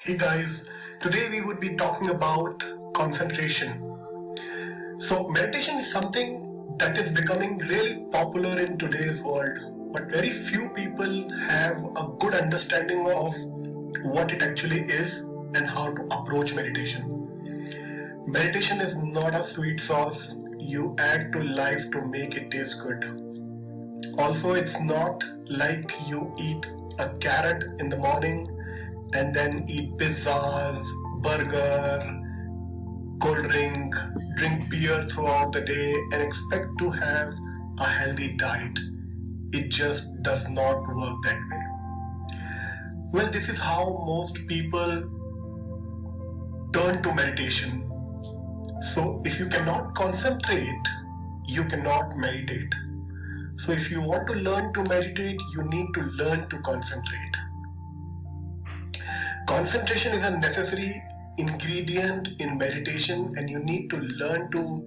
Hey guys, today we would be talking about concentration. So, meditation is something that is becoming really popular in today's world, but very few people have a good understanding of what it actually is and how to approach meditation. Meditation is not a sweet sauce you add to life to make it taste good. Also, it's not like you eat a carrot in the morning and then eat pizzas, burger, cold drink beer throughout the day and expect to have a healthy diet. It just does not work that way. Well, this is how most people turn to meditation. So, if you cannot concentrate, you cannot meditate. So, if you want to learn to meditate, you need to learn to concentrate. Concentration is a necessary ingredient in meditation, and you need to learn to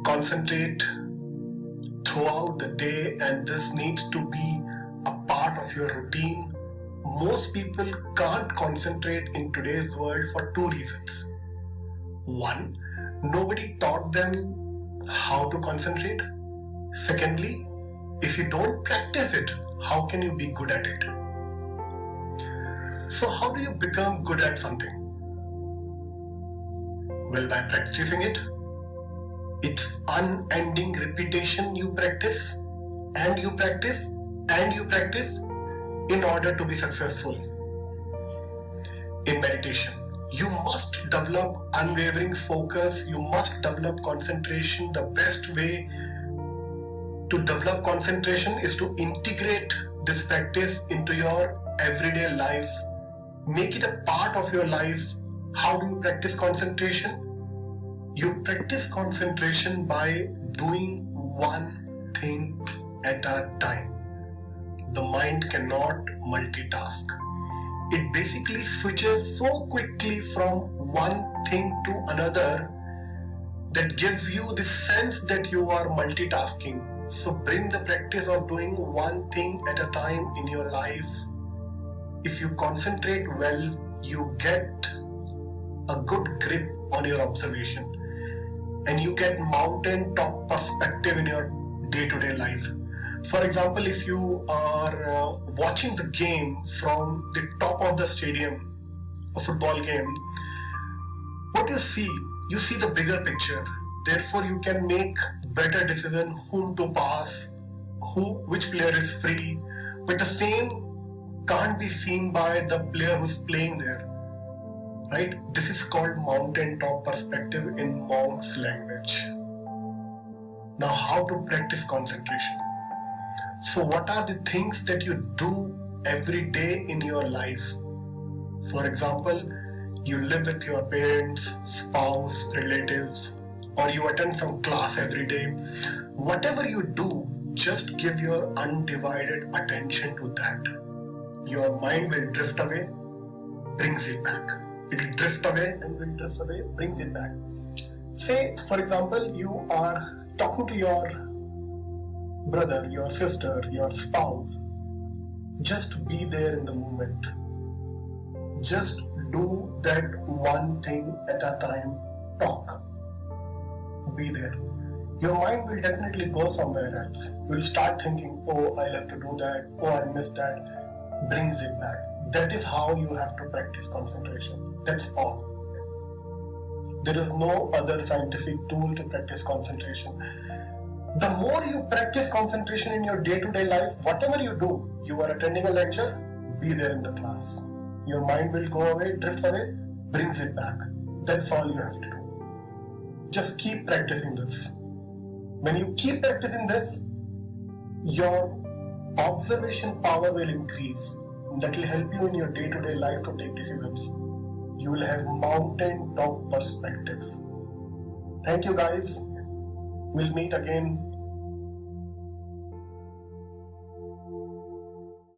concentrate throughout the day, and this needs to be a part of your routine. Most people can't concentrate in today's world for two reasons. One, nobody taught them how to concentrate. Secondly, if you don't practice it, how can you be good at it? So how do you become good at something? Well, by practicing it. It's unending repetition. You practice and you practice and you practice in order to be successful. In meditation, you must develop unwavering focus. You must develop concentration. The best way to develop concentration is to integrate this practice into your everyday life. Make it a part of your life. How do you practice concentration? You practice concentration by doing one thing at a time. The mind cannot multitask. It basically switches so quickly from one thing to another that gives you the sense that you are multitasking. So bring the practice of doing one thing at a time in your life. If you concentrate well, you get a good grip on your observation and you get mountain top perspective in your day-to-day life. For example, if you are watching the game from the top of the stadium, a football game, what you see the bigger picture. Therefore, you can make better decision whom to pass, which player is free. But the same can't be seen by the player who's playing there. Right? This is called mountaintop perspective in monk's language. Now, how to practice concentration? So, what are the things that you do every day in your life? For example, you live with your parents, spouse, relatives, or you attend some class every day. Whatever you do, just give your undivided attention to that. Your mind will drift away, brings it back. It will drift away and will drift away, brings it back. Say, for example, you are talking to your brother, your sister, your spouse. Just be there in the moment. Just do that one thing at a time. Talk. Be there. Your mind will definitely go somewhere else. You will start thinking, oh, I'll have to do that. Oh, I missed that. Brings it back. That is how you have to practice concentration. That's all. There is no other scientific tool to practice concentration. The more you practice concentration in your day-to-day life, whatever you do, you are attending a lecture, be there in the class. Your mind will go away, drift away, brings it back. That's all you have to do. Just keep practicing this. When you keep practicing this, your observation power will increase. That will help you in your day-to-day life to take decisions. You will have mountain top perspective. Thank you guys. We'll meet again